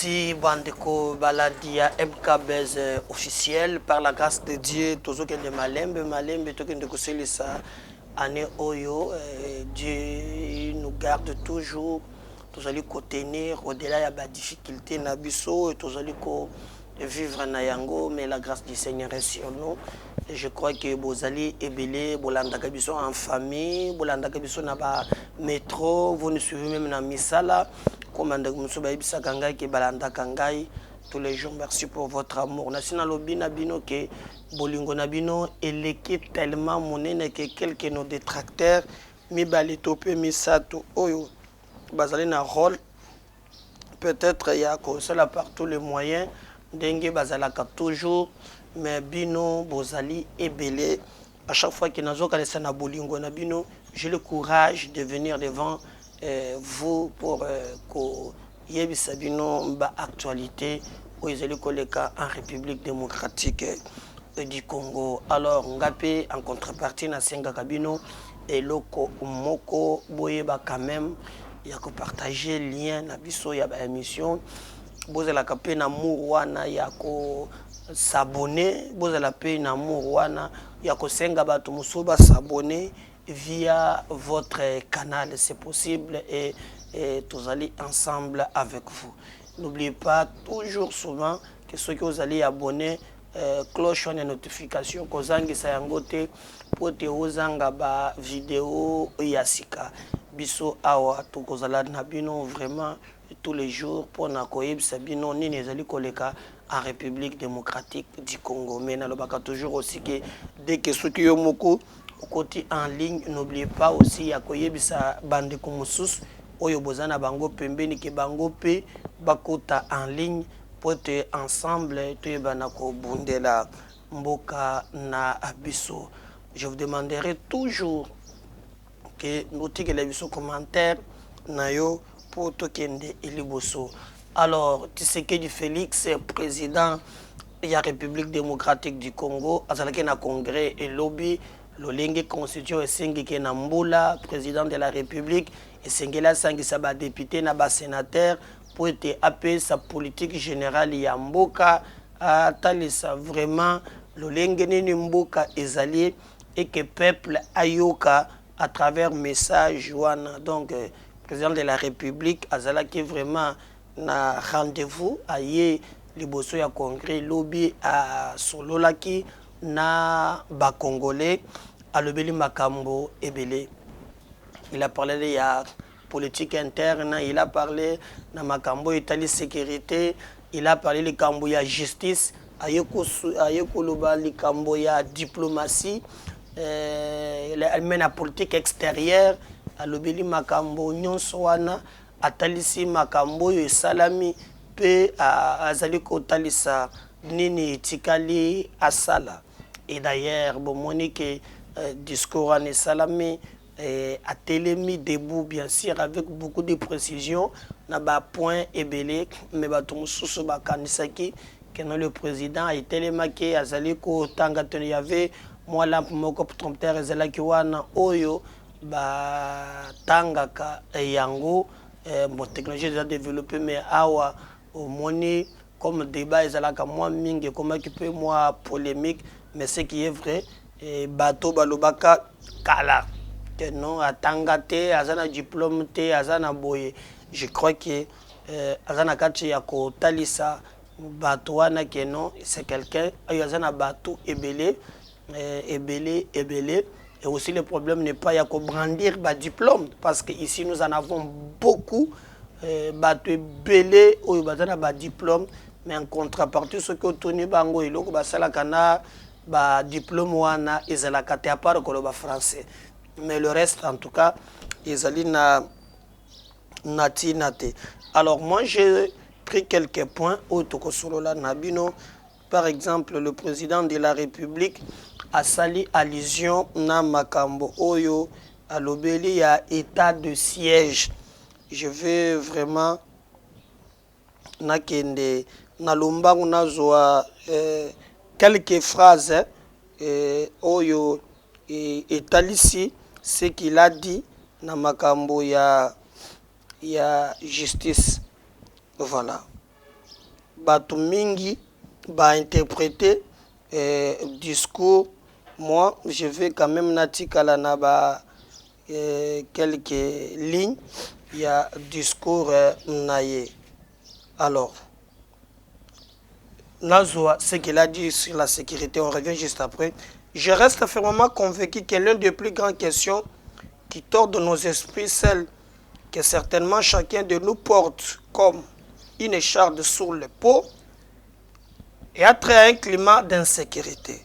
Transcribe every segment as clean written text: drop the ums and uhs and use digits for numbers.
Merci Bandeko Baladia MKBZ officiel par la grâce de Dieu tozo kende malembe to kende koselisa année oyo Dieu nous garde toujours tozali contenir au-delà ya ba difficulté na biso tozali ko vivre na yango mais la grâce du Seigneur est sur nous. Et je crois que bozali ebele bolandaka biso en famille bolandaka biso na ba métro vous nous suivez même na misala comme tous les jours. Merci pour votre amour. National lobby nabino que bolingo nabino eleki tellement monene que quelques nos détracteurs mi balitopé mi sato oyo bazali na rôle peut-être ya ko cela par tous les moyens dengue bazalaka toujours mais bino bozali ebele à chaque fois que nazo kalesa na bolingo nabino j'ai le courage de venir devant vous pour que yebisa bino ba actualité où ils koleka en République démocratique du Congo. Alors ngapé en contrepartie na senga kabino et loko moko boyeba quand même ya ko partager lien na biso ya ba émission bozela kapé na murwana ya ko s'abonner bozela pe na murwana ya ko senga bato musoba s'abonner via votre canal, c'est possible et tous allez ensemble avec vous. N'oubliez pas toujours souvent que ceux qui vous allez abonner cloche de notification kozangi sayangote pour te ozanga ba vidéo yasika biso awa to kozala na bino vraiment tous les jours pour na koyeb sabino ni nezali koleka en République démocratique du Congo. Mais nalobaka toujours aussi que dès que ceux qui yo moko côté en ligne, n'oubliez pas aussi à koyebisa bande komusus oyo bozana bango pembeni ke bango pe bakota en ligne pour être ensemble to yebana ko bundela mboka na abiso. Je vous demanderai toujours que notez les biso commentaires na yo pour to kende eliboso. Alors, Tshisekedi Félix, président de la République démocratique du Congo, azalaki na congrès et lobby Lolenge constitution esengeki na mbula président de la République esengela sangisa ba député na ba sénateur pour être apé sa politique générale ya mboka atalisa vraiment lolenge nini mboka ezali et que peuple ayoka à travers message wana. Donc président de la République azalaki vraiment na rendez-vous aye liboso ya congrès lobby a sololaki na ba congolais alobeli makambo ebele. Il a parlé de la politique interne, il a parlé de makambo itali sécurité, il a parlé de kambo ya justice, ayeko loba likambo ya diplomatie, la politique extérieure, alobeli makambo nyonso wana atalisi makambo yo salami pe azali ko talisa nini tikali asala. Et d'ailleurs, bon, Monique discours en Salamé a télémis debout, bien sûr, avec beaucoup de précision. N'a pas point ébélé, mais baton sous bakanisaki que le président a été télémaqué à Zaliko Tangaton y avait moi là pour mon cop trompeur Zalakiwana Oyo ba Tangaka et Yango bon technologie déjà développée mais awa au moni comme débat ezalaka moi mingi comme qui peut moi polémique. Mais ce qui est vrai, bateau balobaka kala que non atangate azana diplôme te azana boye. Je crois que azana kati ya ko talisa bateau wana que non c'est quelqu'un azana bateau ebele. Et aussi le problème n'est pas ya ko brandir ba diplôme parce que ici nous en avons beaucoup bateau ebele oyo bazana ba diplôme mais en contrepartie ce que toni bango iloko basala kana ba diplôme wana ezalaka te à part koloba français mais le reste en tout cas ezali na natinate. Alors moi j'ai pris quelques points au tokosolola nabino. Par exemple, le président de la République a sali allusion na makambo oyo alobeli ya état de siège. Je vais vraiment nakende na lombangu nazoa quelques phrases oyo etalisi ce qu'il a dit na makambo ya justice. Voilà. bato mingi ba interpréter discours. Moi je vais quand même natikala na ba quelques lignes. Il y a discours naïe. Alors Nazoa, ce qu'il a dit sur la sécurité, on revient juste après. Je reste fermement convaincu que l'une des plus grandes questions qui tordent nos esprits, celle que certainement chacun de nous porte comme une écharde sur le pot, et a trait à un climat d'insécurité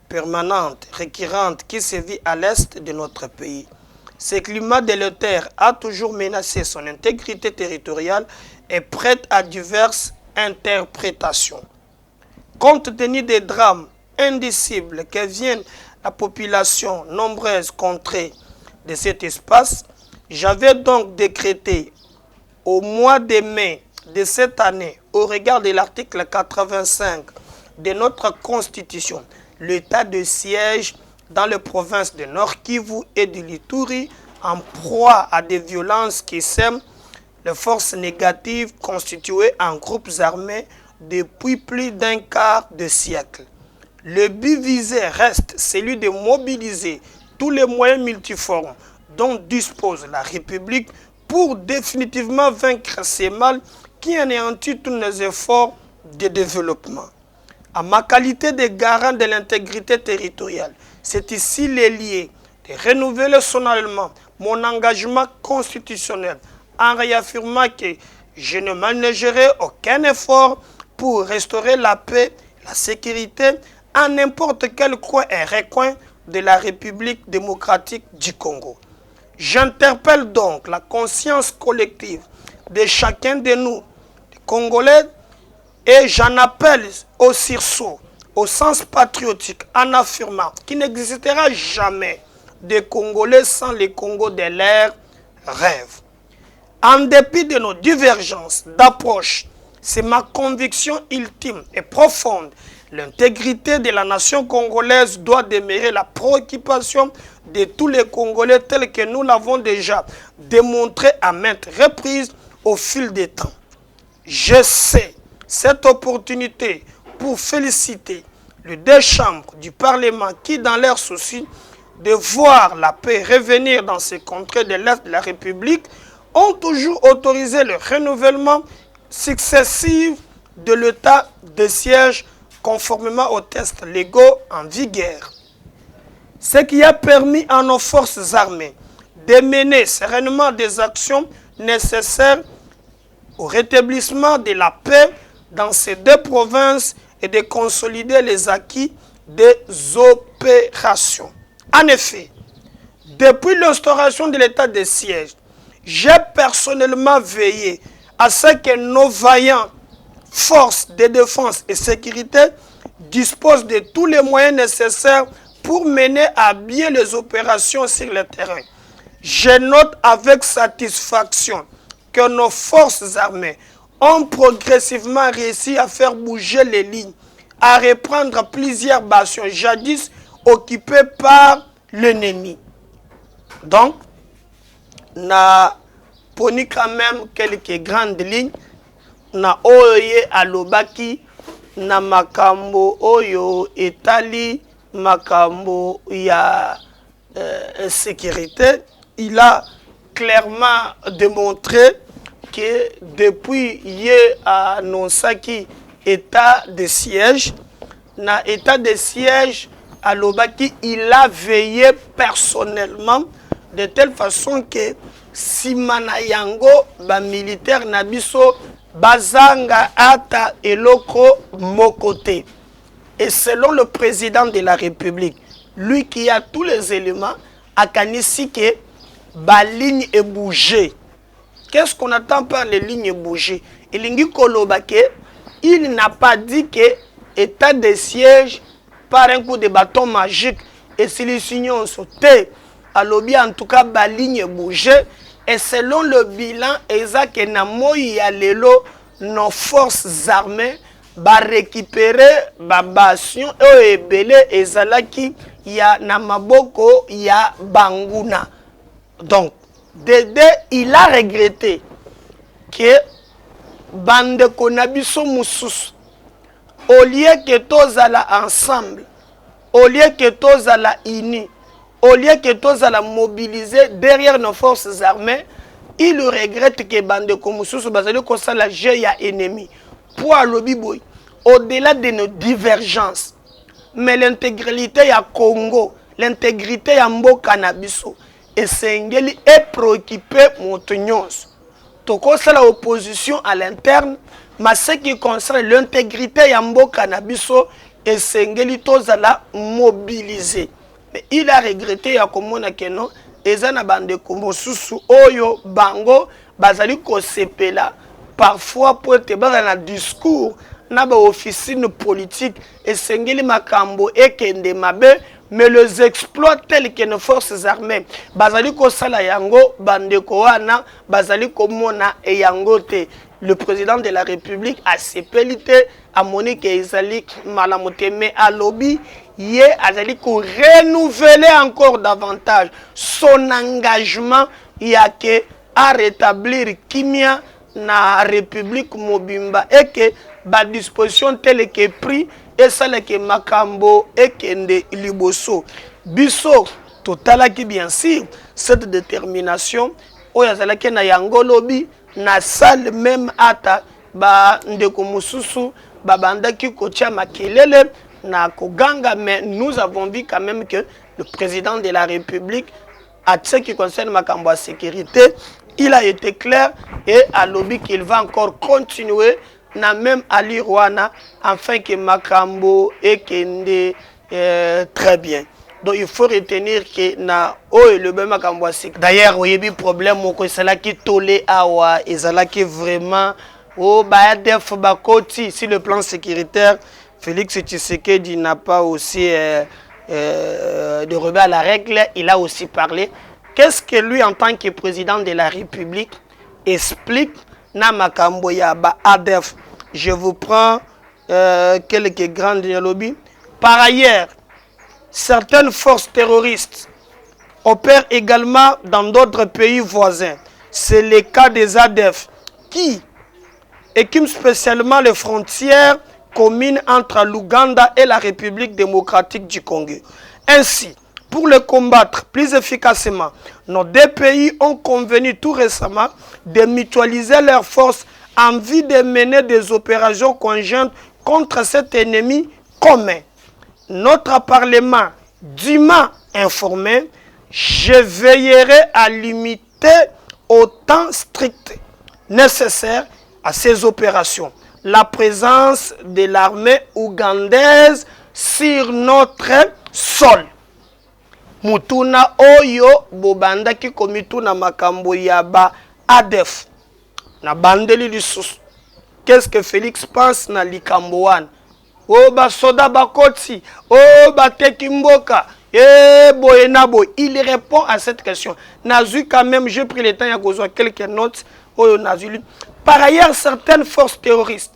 permanente, récurrente, qui sévit à l'est de notre pays. Ce climat délétère a toujours menacé son intégrité territoriale et prête à diverses interprétations. Compte tenu des drames indicibles que viennent la population nombreuse contrée de cet espace, j'avais donc décrété au mois de mai de cette année, au regard de l'article 85 de notre Constitution, l'état de siège dans les provinces de Nord Kivu et de l'Ituri en proie à des violences qui sèment les forces négatives constituées en groupes armés depuis plus d'un quart de siècle. Le but visé reste celui de mobiliser tous les moyens multiformes dont dispose la République pour définitivement vaincre ces mâles qui anéantissent tous nos efforts de développement. À ma qualité de garant de l'intégrité territoriale, c'est ici les liés de renouveler solennellement mon engagement constitutionnel en réaffirmant que je ne ménagerai aucun effort pour restaurer la paix, la sécurité en n'importe quel coin et recoin de la République démocratique du Congo. J'interpelle donc la conscience collective de chacun de nous, les Congolais, et j'en appelle au sursaut, au sens patriotique, en affirmant qu'il n'existera jamais de Congolais sans les Congos de leurs rêves. En dépit de nos divergences d'approche, c'est ma conviction ultime et profonde. L'intégrité de la nation congolaise doit demeurer la préoccupation de tous les Congolais tels que nous l'avons déjà démontré à maintes reprises au fil des temps. Je sais cette opportunité pour féliciter les deux chambres du Parlement qui, dans leur souci de voir la paix revenir dans ces contrées de l'Est de la République, ont toujours autorisé le renouvellement successif de l'état de siège conformément aux tests légaux en vigueur. Ce qui a permis à nos forces armées de mener sereinement des actions nécessaires au rétablissement de la paix dans ces deux provinces et de consolider les acquis des opérations. En effet, depuis l'instauration de l'état de siège, j'ai personnellement veillé à ce que nos vaillants forces de défense et sécurité disposent de tous les moyens nécessaires pour mener à bien les opérations sur le terrain. Je note avec satisfaction que nos forces armées ont progressivement réussi à faire bouger les lignes, à reprendre plusieurs bastions jadis occupées par l'ennemi. Donc, na poni quand même quelques grandes lignes na oye alobaki na makambo oyo etali makambo ya sécurité. Il a clairement démontré que depuis hier annoncé état de siège, na état de siège alobaki, il a veillé personnellement de telle façon que simana yango ba militaire na biso bazanga ata eloko mokote. Et selon le président de la République, lui qui a tous les éléments, akanisi que ba ligne est bougée. Qu'est-ce qu'on attend par les lignes bougées? Elingi kolobake, il n'a pas dit que état de siège par un coup de bâton magique et si les signaux ont sauté, alobi en tout cas ba ligne bougée. Et selon le bilan, Ezak Namoyi Alelo, nos forces armées va récupérer ba bastion et belé ezalaki ya namaboko ya Banguna. Donc, Dédé, il a regretté que bande konabiso mususu au lieu que tozala ensemble, au lieu que tozala unis, au lieu que tozala mobilisés derrière nos forces armées, il regrette que bande komususu bazali kosala jeu ya ennemi pour alobi boy au-delà de nos divergences. Mais l'intégrité ya Congo, l'intégrité ya mboka na biso esengeli est préoccupé moto nyonso. Tokosa la opposition à l'interne, mais ce qui concerne l'intégrité ya mboka na biso esengeli tozala mobilisé. Mais il a regretté ya komona que non, ezana bande komosusu oyo bango bazali kosepela parfois pour te bana na discours na ba officine politique esengeli makambo ekende mabe. Mais les exploits tels que nos forces armées, bazali ko sala yango bande ko wana bazali ko mona e yango te. Le président de la République a sepelité à Monique Ezali Malamoteme à lobby ye azali ko renouveler encore davantage son engagement yake à rétablir kimia na République mobimba et que ba disposition telle que pris et ça que makambo et kende liboso biso totala ki bien sûr cette détermination oyazala ke na yango lobby na salle même ata ba ndeko mususu ba bandaki kotia makelele na koganga. Mais nous avons vu quand même que le président de la République à ce qui concerne makambo sécurité, il a été clair et à lobby qu'il va encore continuer na même Ali Rwana afin que makambo et kende très bien. Donc il faut retenir que na le même makambo sécurité. D'ailleurs oyebi problème moko sala ki tolé awa ezala ki vraiment ba def ba koti sur le plan sécuritaire. Félix Tshisekedi n'a pas aussi de rebelle à la règle, il a aussi parlé. Qu'est-ce que lui, en tant que président de la République, explique na makambo ya ba ADF? Je vous prends quelques grandes lobbies. Par ailleurs, certaines forces terroristes opèrent également dans d'autres pays voisins. C'est le cas des ADF qui équipent spécialement les frontières communes entre l'Ouganda et la République démocratique du Congo. Ainsi, pour le combattre plus efficacement, nos deux pays ont convenu tout récemment de mutualiser leurs forces en vue de mener des opérations conjointes contre cet ennemi commun. Notre Parlement dûment informé, je veillerai à limiter au temps strict nécessaire à ces opérations la présence de l'armée ougandaise sur notre sol. Mutuna oyo bobanda ki komituna makambo ya ba ADF na bandeli lisusu. Qu'est-ce que Félix pense na likambo wana? O ba soda bakoti, o ba tekimboka, boyenabo. Il répond à cette question. Nazu quand même, j'ai pris le temps ya kozwa quelques notes oyo nazuli. Par ailleurs, certaines forces terroristes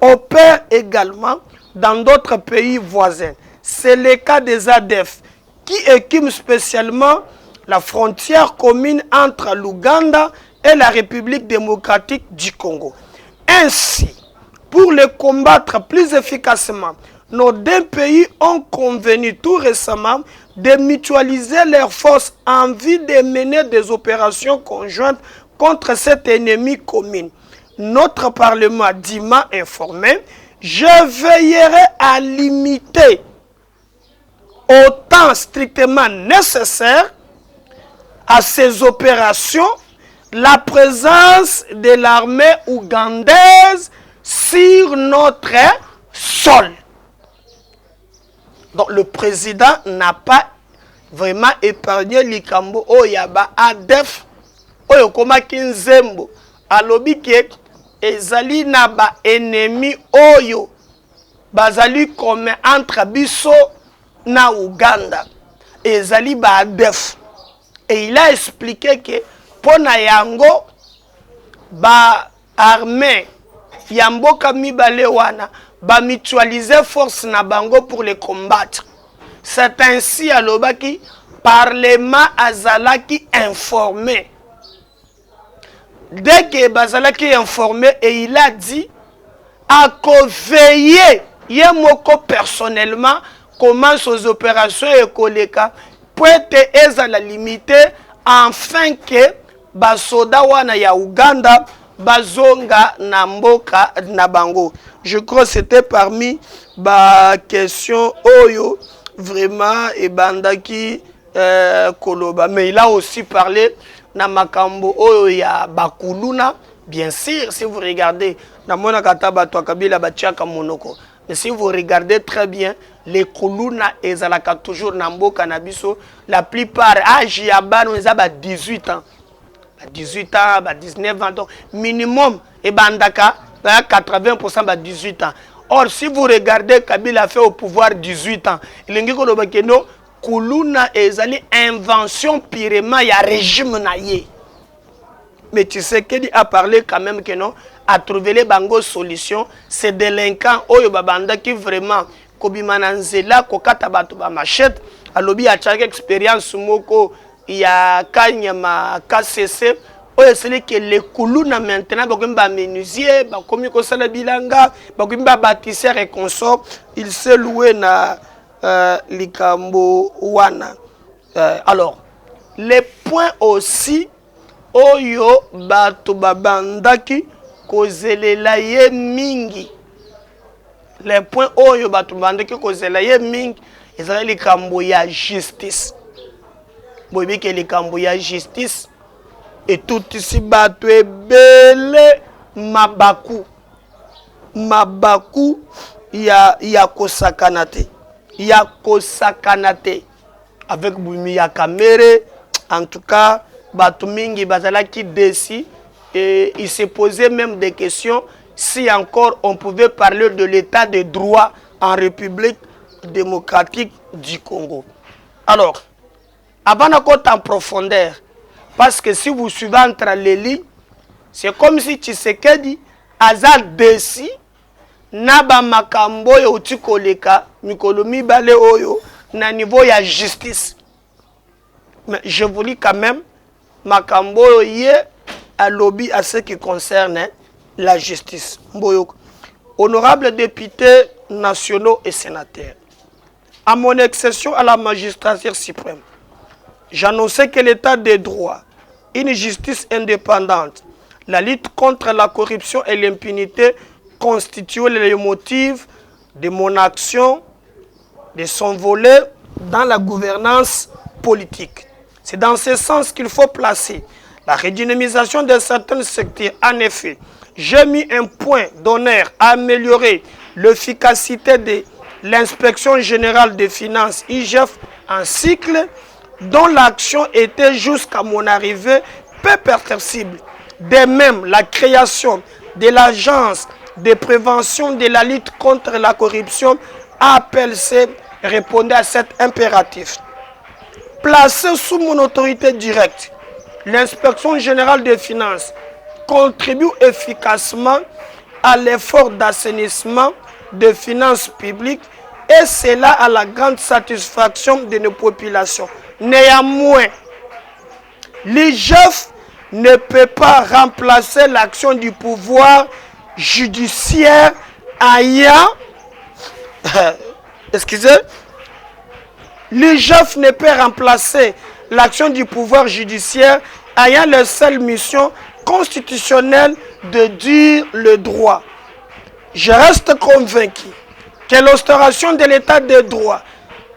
opèrent également dans d'autres pays voisins. C'est le cas des ADF qui équipent spécialement la frontière commune entre l'Ouganda et la République démocratique du Congo. Ainsi, pour les combattre plus efficacement, nos deux pays ont convenu tout récemment de mutualiser leurs forces en vue de mener des opérations conjointes contre cet ennemi commun. Notre Parlement dûment informé, je veillerai à limiter au temps strictement nécessaire à ces opérations la présence de l'armée ougandaise sur notre sol. Donc le président n'a pas vraiment épargné likambo oyaba ADF oyokoma kinzembo alobi ke ezali na ba ennemi oyo bazali comme entre biso na Ouganda ezali ba ADF. Et il a expliqué que pona yango ba armée yamboka mibale wana ba mutualiser force na bango pour les combattre. C'est ainsi alobaki parlement azalaki informé. dès que Bazalaki est informé, et il a dit à veiller, Yemoko personnellement, commence aux opérations écolika pour être à la limite, afin que basoda wana ya Uganda bazonga na mboka na bango. Je crois que c'était parmi ba questions oyo vraiment et bandaki koloba. Mais il a aussi parlé na makambo oyo ya bakuluna. Bien sûr, si vous regardez na mona kataba to kabila bachaka monoko. Mais si vous regardez très bien, les kuluna ezalaka toujours na mboka na biso, la plupart âge ya bano ezaba 18 ans. 18 ans, 19 ans, donc minimum, et bandaka, 80% 18 ans. Or, si vous regardez Kabila fait au pouvoir 18 ans, il y a no kuluna ezali invention purement ya régime naie. Mais tu sais qu'il a parlé quand même que non, à trouver les bango solutions, ces délinquants, oyo babanda qui vraiment kobimananzela kokata bato ba machette, alobi a chaque expérience moko il y a Kanyama KCC, c'est que les Kuluna maintenant, ba menuisier, ba komi ko sala bilanga, ba komi ba bâtisseur et consort, il s'est loué na likambo wana. Alors, les points aussi, oyo bato babandaki kozelela ye mingi. Les points oyo bato babandaki kozelela ye mingi, ezali likambo ya justice. Bobi que likambo ya justice et tout ici bato ebele mabaku ya kosakanate avec Bumi ya Kamere. En tout cas bato mingi bazala qui décide et il se posait même des questions si encore on pouvait parler de l'état de droit en République démocratique du Congo. Alors avant de en profondeur, parce que si vous suivez entre les lignes, c'est comme si Tshisekedi aza desi naba makambo yo utikoleka mikolo mibale oyo na niveau ya justice. Mais je vous lis quand même makambo ye à lobby à ce qui concerne la justice. Mboyoko. Honorables députés nationaux et sénateurs, à mon accession à la magistrature suprême, j'annonçais que l'état des droits, une justice indépendante, la lutte contre la corruption et l'impunité constituent les motifs de mon action, de son volet dans la gouvernance politique. C'est dans ce sens qu'il faut placer la redynamisation de certains secteurs. En effet, j'ai mis un point d'honneur à améliorer l'efficacité de l'inspection générale des finances, IGF, en cycle dont l'action était jusqu'à mon arrivée peu perceptible. De même, la création de l'agence de prévention de la lutte contre la corruption APLC répondait à cet impératif. Placée sous mon autorité directe, l'inspection générale des finances contribue efficacement à l'effort d'assainissement des finances publiques et cela à la grande satisfaction de nos populations. Néanmoins, l'IGF ne peut pas remplacer l'action du pouvoir judiciaire ayant... Excusez. L'IGF ne peut remplacer l'action du pouvoir judiciaire ayant la seule mission constitutionnelle de dire le droit. Je reste convaincu que l'instauration de l'état de droit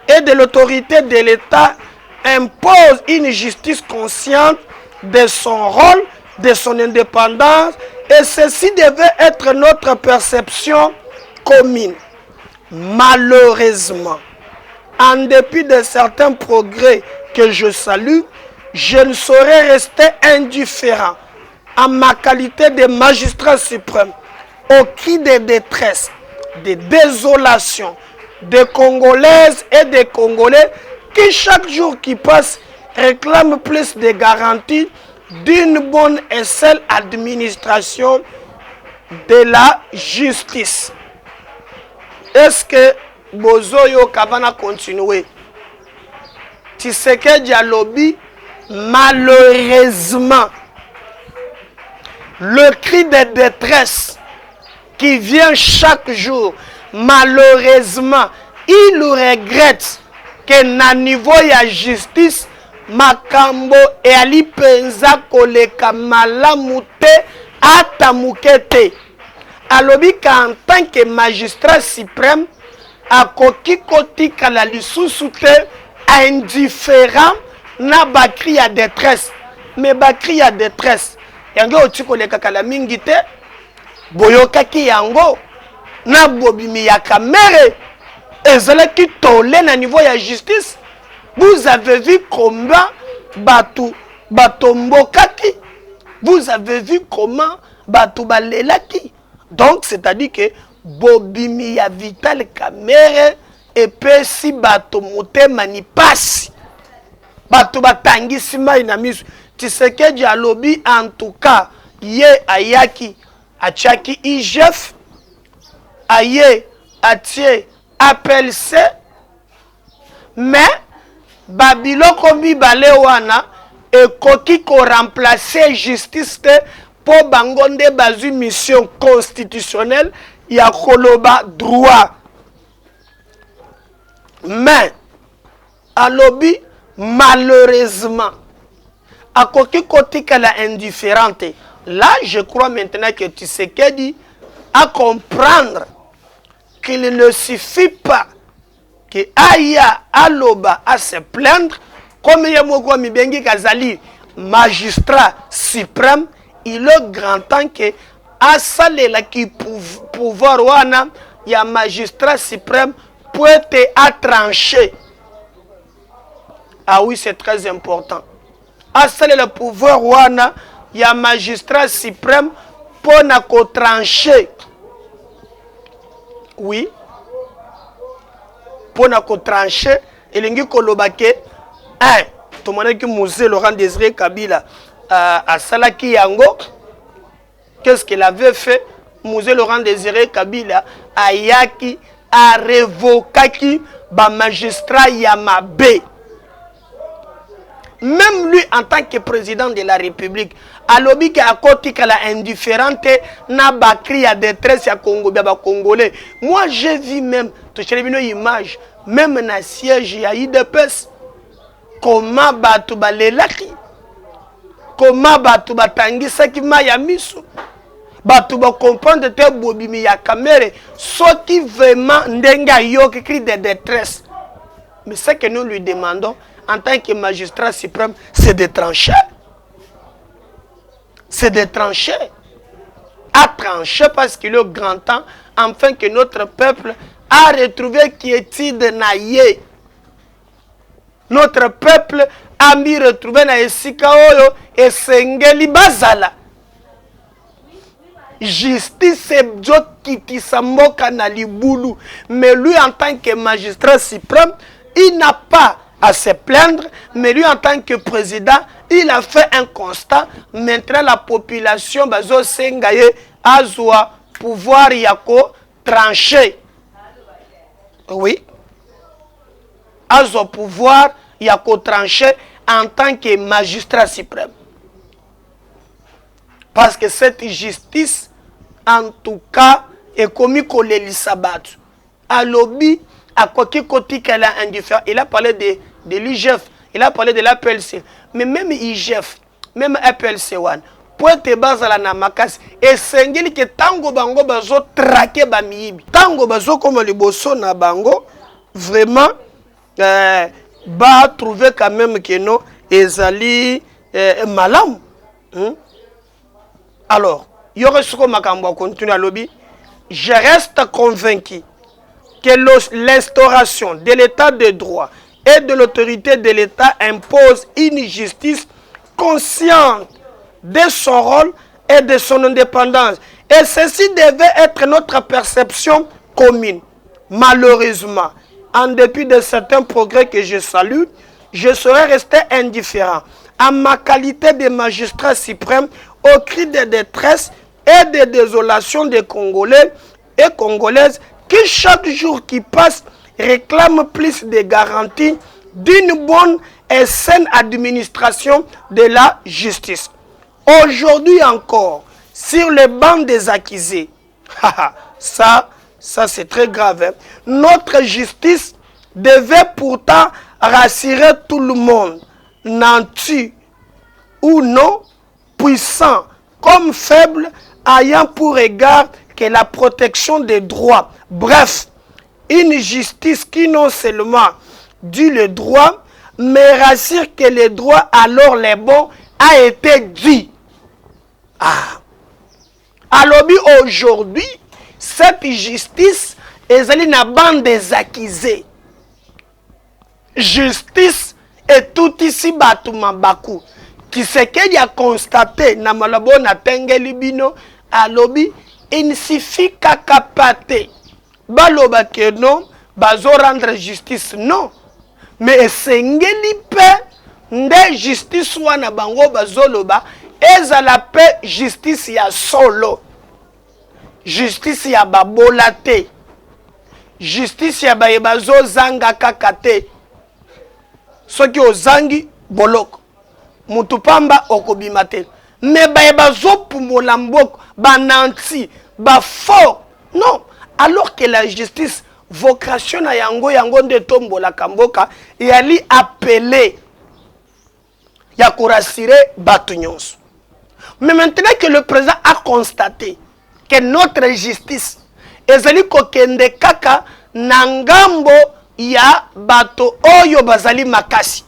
et de l'autorité de l'État impose une justice consciente de son rôle, de son indépendance, et ceci devait être notre perception commune. Malheureusement, en dépit de certains progrès que je salue, je ne saurais rester indifférent en ma qualité de magistrat suprême au cri de détresse, de désolation des Congolaises et des Congolais qui chaque jour qui passe réclament plus de garanties d'une bonne et seule administration de la justice. Est-ce que Bozoyo Kabana continue? Tshisekedi alobi malheureusement le cri de détresse qui vient chaque jour, malheureusement, il regrette que na niveau ya justice, makambo e ali penza koleka malamu te ata muke te. Alobi ka en tant que magistrat suprême, akoki kotika la lisusu te indifférent na bakri ya détresse. Mais bakri ya détresse, yango oti koleka kala mingi te, boyokaki yango na bobimi ya kamere ezalaki tole na niveau ya justice. Vous avez vu combien batombokaki, vous avez vu comment batu balelaki. Donc c'est-à-dire que bobimi ya Vital Kamerhe et puis si bato motema ni pasi bato batangisi mai na misu. Tshisekedi alobi en tout cas ye ayaki achaki IGF aye atie APLC, mais babiloko mibale wana ekoki ko remplacer justice te po bango nde bazwi mission constitutionnelle ya koloba droit. Mais alobi malheureusement akoki kotika la indifférente. Là je crois maintenant que Tshisekedi à comprendre qu'il ne suffit pas que Aya Aloba à se plaindre comme Yamogwa Mibengi Kazali magistrat suprême. Il est grand temps que Asalela qui pouvoir wana ya magistrat suprême peut être tranché. Ah oui, c'est très important. Asalela pouvoir wana ya magistrat suprême pour na ko trancher. Oui. Pour na ko trancher elingi kolobake un to monaki Musée Laurent Désiré Kabila à Salaki Yango. Qu'est-ce qu'il avait fait? Musée Laurent Désiré Kabila ayaki a révocaki ba magistrat Yamabe. Même lui en tant que président de la République, alobi ki akoti kala indifférente na bakri ya détresse ya Congo ba Congolais. Moi j'ai vu même to chelebino image même na siège ya IDPS comment batu balelaki, comment batu batangisaki ma ya misu, batu ba comprendre te bobimi ya kamere soki vraiment ndenga yo ki cri de détresse. Mais ce que nous lui demandons en tant que magistrat suprême, c'est de trancher. C'est de trancher. À trancher parce qu'il est grand temps, enfin que notre peuple a retrouvé quiétude naïe. Notre peuple a mis retrouvé na esika oyo et sengeli bazala. Justice ebjo kitisa mboka na libulu. Mais lui en tant que magistrat suprême, il n'a pas à se plaindre, mais lui en tant que président, il a fait un constat. Maintenant la population bazo sengaye azwa pouvoir yako trancher. Oui. Azwa pouvoir yako trancher en tant que magistrat suprême. Parce que cette justice, en tout cas, est commis koleli sabatu. À lobby, à côté côté qu'elle a indifférent. Il a parlé de l'IGF, il a parlé de l'APLC. Mais même IGF, même APLC one, pour te baser la namakas, et sengeli que tango bango bazo traquer bamiibi. Tango bazo comme le bosso na bango, vraiment, ba trouver quand même que non, ezali malam. Alors, il y aurait ce qu'on continue à lobby. Je reste convaincu que l'instauration de l'état de droit et de l'autorité de l'État impose une justice consciente de son rôle et de son indépendance. Et ceci devait être notre perception commune. Malheureusement, en dépit de certains progrès que je salue, je serais resté indifférent à ma qualité de magistrat suprême au cri de détresse et de désolation des Congolais et Congolaises qui chaque jour qui passe réclament plus de garanties d'une bonne et saine administration de la justice. Aujourd'hui encore, sur le banc des accusés. Ça c'est très grave. Hein? Notre justice devait pourtant rassurer tout le monde. Nantu ou non, puissant comme faible, ayant pour égard que la protection des droits. Bref, une justice qui non seulement dit le droit, mais rassure que le droit, alors les bons, a été dit. Alors aujourd'hui, cette justice est allée dans la bande des accusés. Justice est tout ici batuma baku. Qui ce qu'il a constaté na malabo na tengeli bino alobi il ne suffit qu'à capter. Baloba que non, bazo rendre justice non. Mais sengeli pe nde justice wana bango bazoloba ezala pe justice ya solo. Justice ya babolate. Justice ya bazo zanga kakate. Soki ozangi boloko. Mutupamba okobimate. Mais bazo pumola mboko bananti ba fort. Non, alors que la justice vocation à yango nde tombola kamboka yali appelé ya kurasire batu nyonso. Mais maintenant que le président a constaté que notre justice ezali kokende kaka nangambo ya bato oyo bazali makasi.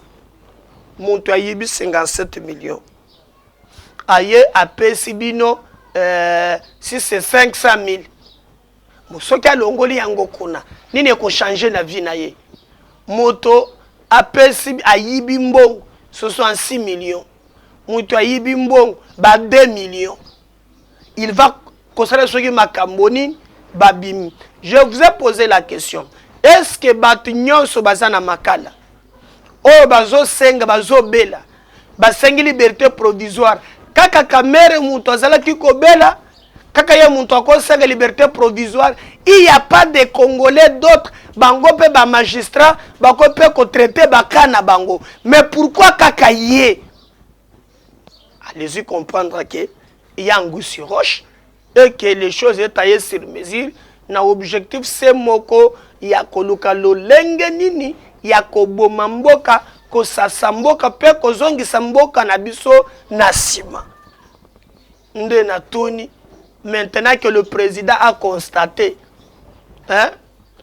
Monto ayibi 57 millions. Aye apesi bino si c'est 500 000. Soki alongoli yango kuna nini ko changer na vie na ye. Moto apesi ayibi mbongo 66 millions. Moto ayibi mbongo ba 2 millions. Il va considérer soki makamboni babimi. Je vous ai posé la question. Est-ce que batu nyonso bazana makala? Oh bazo senga bazo bela. Basengi liberté provisoire. Kaka kamere muto azala kiko bela. Kaka ya muto akosenga liberté provisoire. Il n'y a pas de Congolais d'autres. Bango pe ba magistrat. Bango pe ko traiter bakana bango. Mais pourquoi kaka yé? Allez-y comprendre que il y a un goût sur roche. Et que les choses sont taillées sur mesure. Na objectif c'est moko. Ya koluka lolenge nini ya koboma mboka kosasa mboka pe kozongisa mboka na biso na sima nde na toni. Maintenant que le président a constaté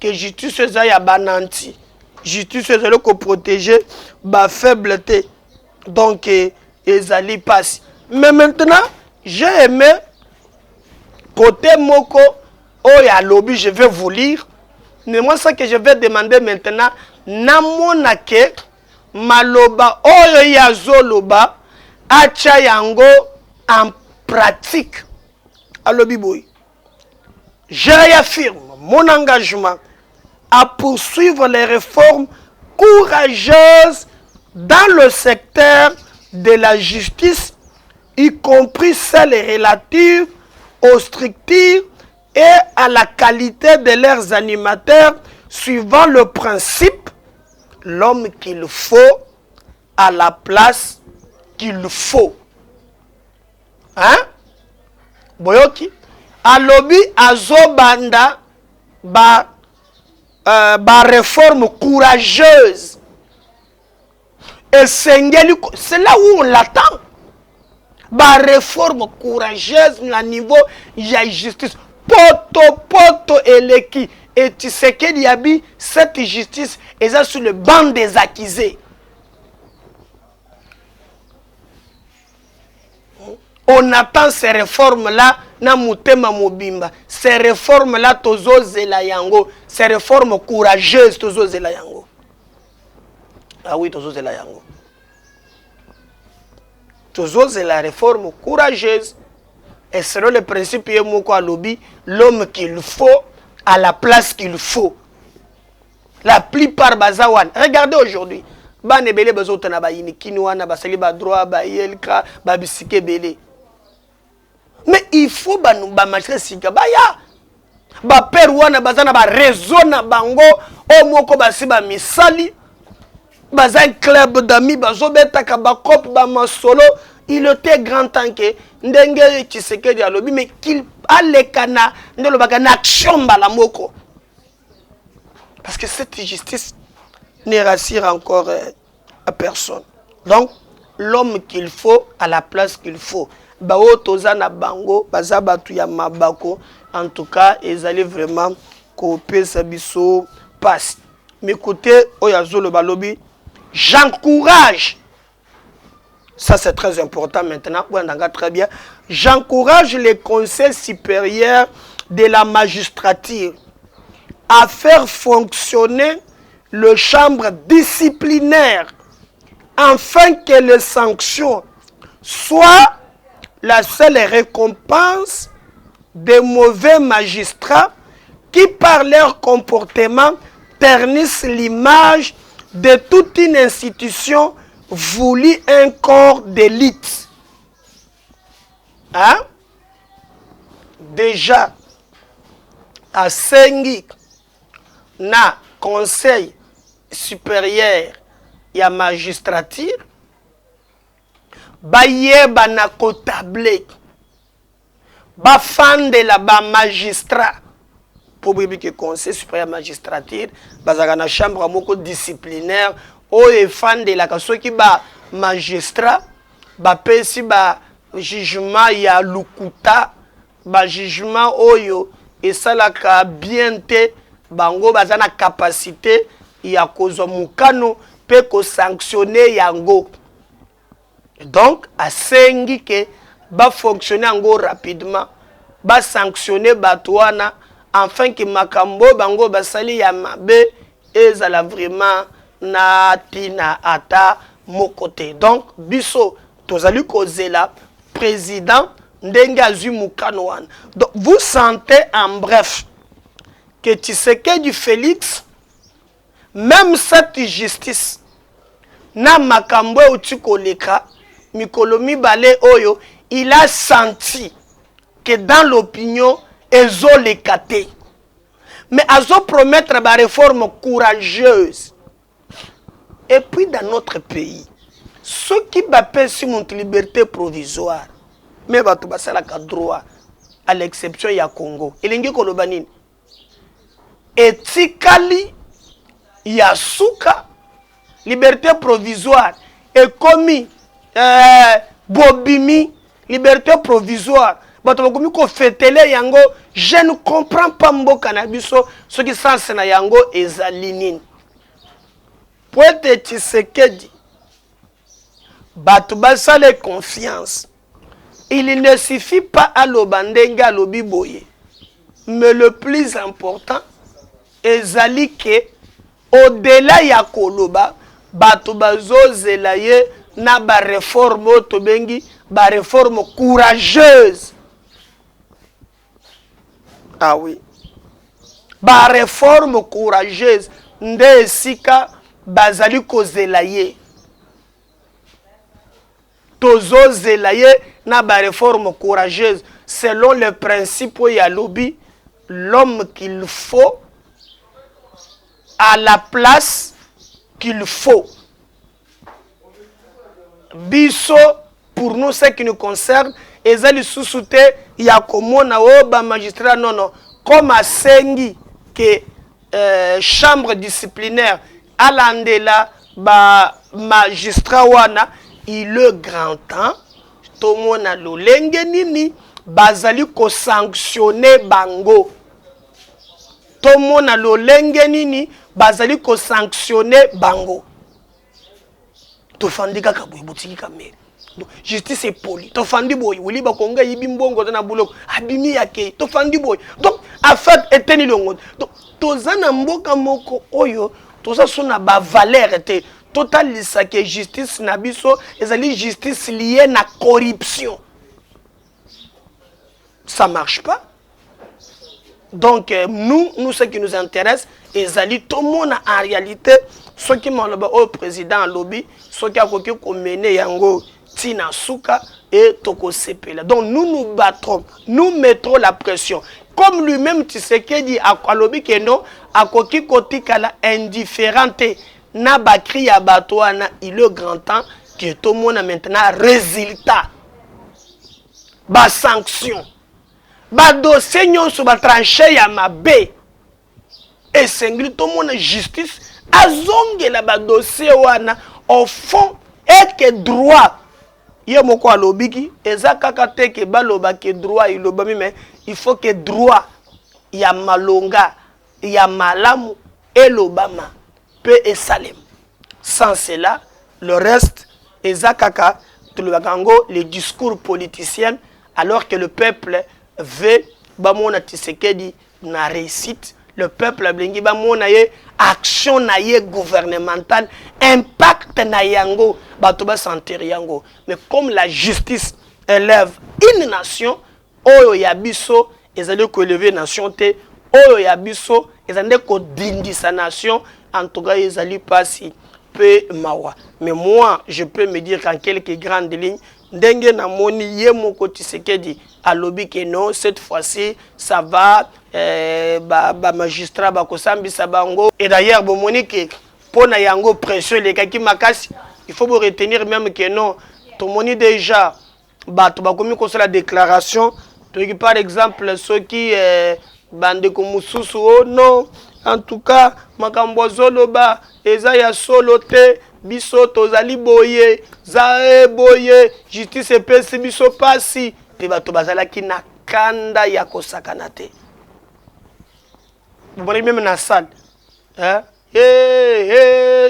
que justice eza ya bananti, justice eza ko protéger ba faibleté, donc ezali passe. Mais maintenant j'ai aimé côté moko oya lobby, je vais vous lire. Mais moi, ce que je vais demander maintenant, namonake maloba oyo ya zoloba acha yango en pratique. Alobi boy. Je réaffirme mon engagement à poursuivre les réformes courageuses dans le secteur de la justice, y compris celles relatives aux structures et à la qualité de leurs animateurs, suivant le principe l'homme qu'il faut à la place qu'il faut. Hein? Boyoki alobi azobanda ba réforme courageuse. Et c'est là où on l'attend. Ba réforme courageuse na niveau ya justice. Poto eleki. Et tu sais qu'il y a cette justice est sur le banc des accusés. On attend ces réformes-là na mutema mobimba. Ces réformes-là tozo zela yango. Ces réformes courageuses tozo zela yango. Ah oui, tozo zela yango. Tozo zela réforme courageuse. Et selon le principe yemoko alobi, l'homme qu'il faut à la place qu'il faut. La plupart bazawan. Regardez aujourd'hui. Ba nebele bazotana ba yinikini wana basali ba droit ba yelka ba bisike belé. Mais il faut ba magistrat sika ba ya. Ba père wana bazana ba réseau na bango o moko basi ba misali. Bazan club d'amis bazobeta ka ba cop ba masolo il était grand temps que ndenge Tshisekedi alobi mais qu'il alekana ndelo bakana action balamoko parce que cette justice ne rassure encore à personne. Donc l'homme qu'il faut à la place qu'il faut. Bao toza na bango baza batu ya mabako en tout cas ils allaient vraiment couper sa biso passe. Mais écoutez oyazolo balobi j'encourage. Ça c'est très important maintenant. Très bien. J'encourage les conseils supérieurs de la magistrature à faire fonctionner le chambre disciplinaire afin que les sanctions soient la seule récompense des mauvais magistrats qui par leur comportement ternissent l'image de toute une institution voulu un corps d'élite. Hein? Déjà, à Sengi, na conseil supérieur et à magistrature, bayeba na kotable, ba fan de la ba magistrat, pour que conseil supérieur et magistrature, bazaka na chambre moko disciplinaire, oyo efande la soki ba magistrat ba pesi ba jugement ya lukuta ba jugement oyo esalaka bien te bango baza na capacité ya kozwa mukano pe ko sanctionner yango. Donc asengi ke ba fonctionner yango rapidement ba sanctionner batwana afin que makambo bango basali ya mabe ezala vraiment na tina ata mokote. Donc biso tozali kozela président ndenge azui mukano wana. Donc vous sentez en bref que Tshisekedi Félix, même cette justice na makambo utikoleka mikolo mibale oyo, il a senti que dans l'opinion ezoleka te, mais azo promettre ba réforme courageuse. Et puis dans notre pays, ceux qui bappellent sur notre liberté provisoire, mais bato basalaka droit, à l'exception ya Congo, elingi koloba nini? Etikali ya suka liberté provisoire et commis bobimi liberté provisoire. Bato bakomi ko fetele yango, je ne comprends pas mboka na biso ce qui sens na yango ezali nini. Poete Tshisekedi bato basale confiance. Il ne suffit pas à l'obandenga lobi boye, mais le plus important ezali ke au-delà ya koloba bato bazozela ye na ba réforme tobengi ba réforme courageuse. Ah oui, ba réforme courageuse nde esika bazali kozela ye. Tozo zela ye na ba réforme courageuse selon le principe ya lobby, l'homme qu'il faut à la place qu'il faut. Biso, pour nous, ce qui nous concerne, ezali sous-souté, ya komona oba magistrat, non, non, comme à Sengi, que chambre disciplinaire, alandela, ba magistrat wana, il est grand temps, tout le monde a l'olenge nini, bazali ko sanctionner bango. Tout le monde a l'olenge nini, bazali ko sanctionner bango. Tofandi kaka boy botiki kamere. Justice est poli. Tofandi boy, wili bakonga yibi mbongo na buloko. Abimi yake. Tofandi boy. Donc en fait eteni longo. Donc tozana mboka moko oyo, toza sona ba valeur te. Total lisa que justice na biso, ezali justice liée na corruption. Ça marche pas. Donc nous ce qui nous intéresse, ezali tout le monde en réalité, ceux qui m'ont au président lobby, ceux qui ont mené yango tina suka et toko sepela. Donc nous battrons, nous mettrons la pression. Comme lui-même Tshisekedi a lobby que non, a koki kotika la indifférente na bakri ya batwana, il est grand temps que tout le monde a maintenant résultat. Ba sanction. Ba dossier nyonso ba tranché ya mabe. Et sengli tout le monde justice. Azongela ba dossier wana au fond et que droit. Ye moko alobiki eza kaka te ke baloba ke droit ilobami mais il faut que droit ya malonga ya malamu elobama peut esalem. Sans cela le reste eza kaka tolobakango les discours politiciens alors que le peuple veut bamona Tshisekedi na réussite. Le peuple a blingi bamona ye action na ye gouvernementale impact na yango bato ba sentir yango. Mais comme la justice élève une nation oyo ya biso ezali ko élever nation te oyo ya biso ezali ko dindisa nation en tout cas ezali pasi peu mawa. Mais moi je peux me dire qu'en quelques grandes lignes ndenge na moni ye moko Tshisekedi alobi que non cette fois-ci ça va ba magistrat ba kosambisa bango. Et d'ailleurs bon monique pona yango pression les kaki makasi il faut vous retenir même que non tout moni déjà bato ba komi ko la déclaration to par exemple ceux qui bande ko mususu oh non en tout cas makambo zoloba eza ya solo te biso tozali boye za boye justice epesi biso pasi te bato bazalaki na kanda ya kosakana te. Vous voyez même dans la salle hein? Hey.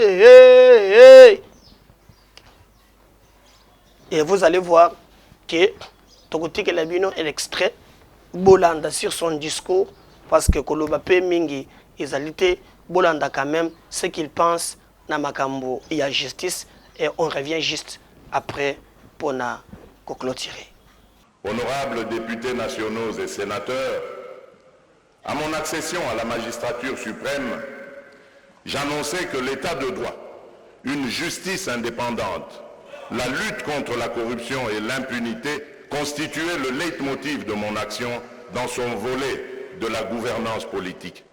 Et vous allez voir que Tokoti Kelabino est l'extrait Bolanda sur son discours parce que Koloba Pe Mingi Ezalité Bolanda quand même ce qu'il pense Namakambo il y a justice et on revient juste après pour na clôturer. Honorables députés nationaux et sénateurs, à mon accession à la magistrature suprême, j'annonçais que l'état de droit, une justice indépendante, la lutte contre la corruption et l'impunité constituaient le leitmotiv de mon action dans son volet de la gouvernance politique.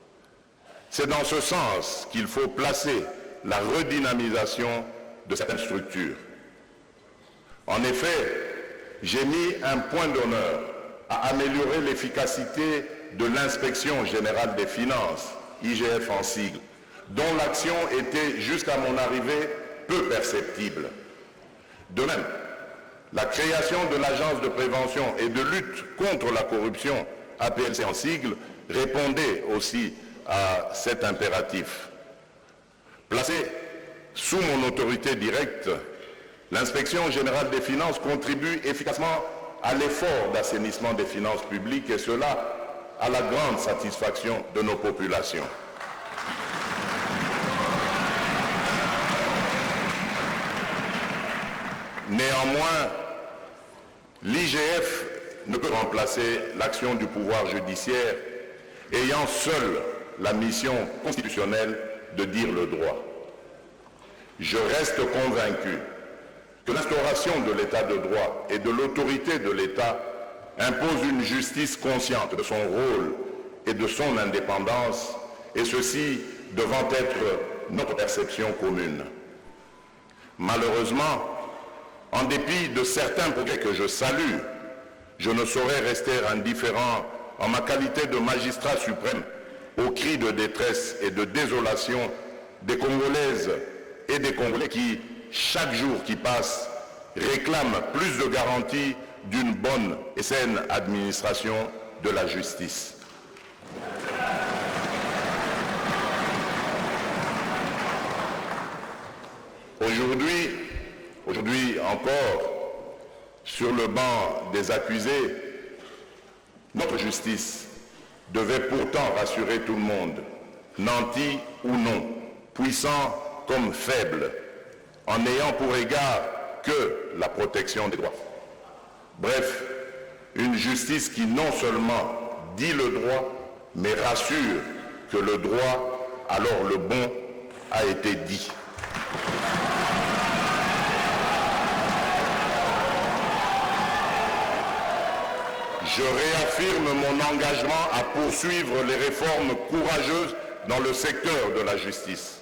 C'est dans ce sens qu'il faut placer la redynamisation de certaines structures. En effet, j'ai mis un point d'honneur à améliorer l'efficacité de l'Inspection générale des finances, IGF en sigle, dont l'action était jusqu'à mon arrivée peu perceptible. De même, la création de l'Agence de prévention et de lutte contre la corruption, APLC en sigle, répondait aussi à cet impératif. Placée sous mon autorité directe, l'Inspection générale des finances contribue efficacement à l'effort d'assainissement des finances publiques et cela à la grande satisfaction de nos populations. Néanmoins, l'IGF ne peut remplacer l'action du pouvoir judiciaire ayant seule la mission constitutionnelle de dire le droit. Je reste convaincu que l'instauration de l'état de droit et de l'autorité de l'État impose une justice consciente de son rôle et de son indépendance, et ceci devant être notre perception commune. Malheureusement, en dépit de certains progrès que je salue, je ne saurais rester indifférent en ma qualité de magistrat suprême aux cris de détresse et de désolation des Congolaises et des Congolais qui, chaque jour qui passe, réclament plus de garanties d'une bonne et saine administration de la justice. Aujourd'hui encore, sur le banc des accusés, notre justice devait pourtant rassurer tout le monde, nanti ou non, puissant comme faible, en n'ayant pour égard que la protection des droits. Bref, une justice qui non seulement dit le droit, mais rassure que le droit, alors le bon, a été dit. Je réaffirme mon engagement à poursuivre les réformes courageuses dans le secteur de la justice,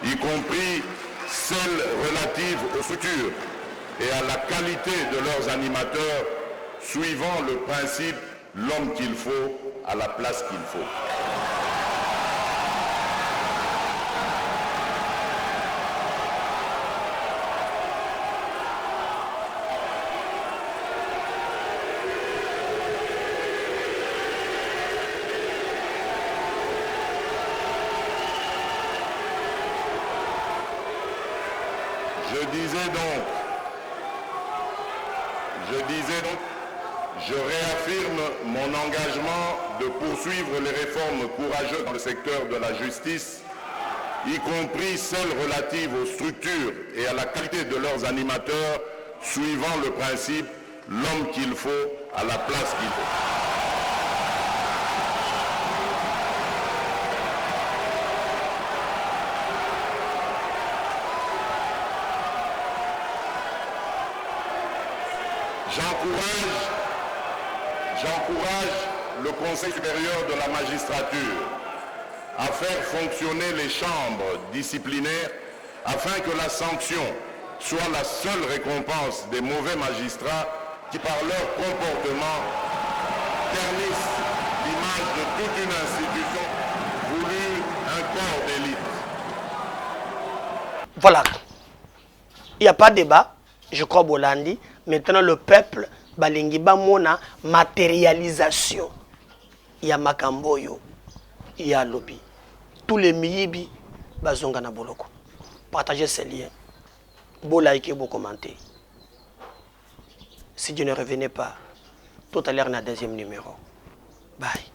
y compris celles relatives aux structures et à la qualité de leurs animateurs, suivant le principe « l'homme qu'il faut à la place qu'il faut ». Je réaffirme mon engagement de poursuivre les réformes courageuses dans le secteur de la justice, y compris celles relatives aux structures et à la qualité de leurs animateurs, suivant le principe « l'homme qu'il faut à la place qu'il faut ». J'encourage le Conseil supérieur de la magistrature à faire fonctionner les chambres disciplinaires afin que la sanction soit la seule récompense des mauvais magistrats qui, par leur comportement, ternissent l'image de toute une institution voulue un corps d'élite. Voilà. Il n'y a pas de débat, je crois, Bolandi. Maintenant, le peuple, balingi bamona matérialisation. Il y a Makamboyo, il y a lobby. Tous les miyibi, bazonga na boloko. Partagez ces liens. Beau liker, beau commenter. Si Dieu ne revenait pas, tout à l'heure, on a deuxième numéro. Bye.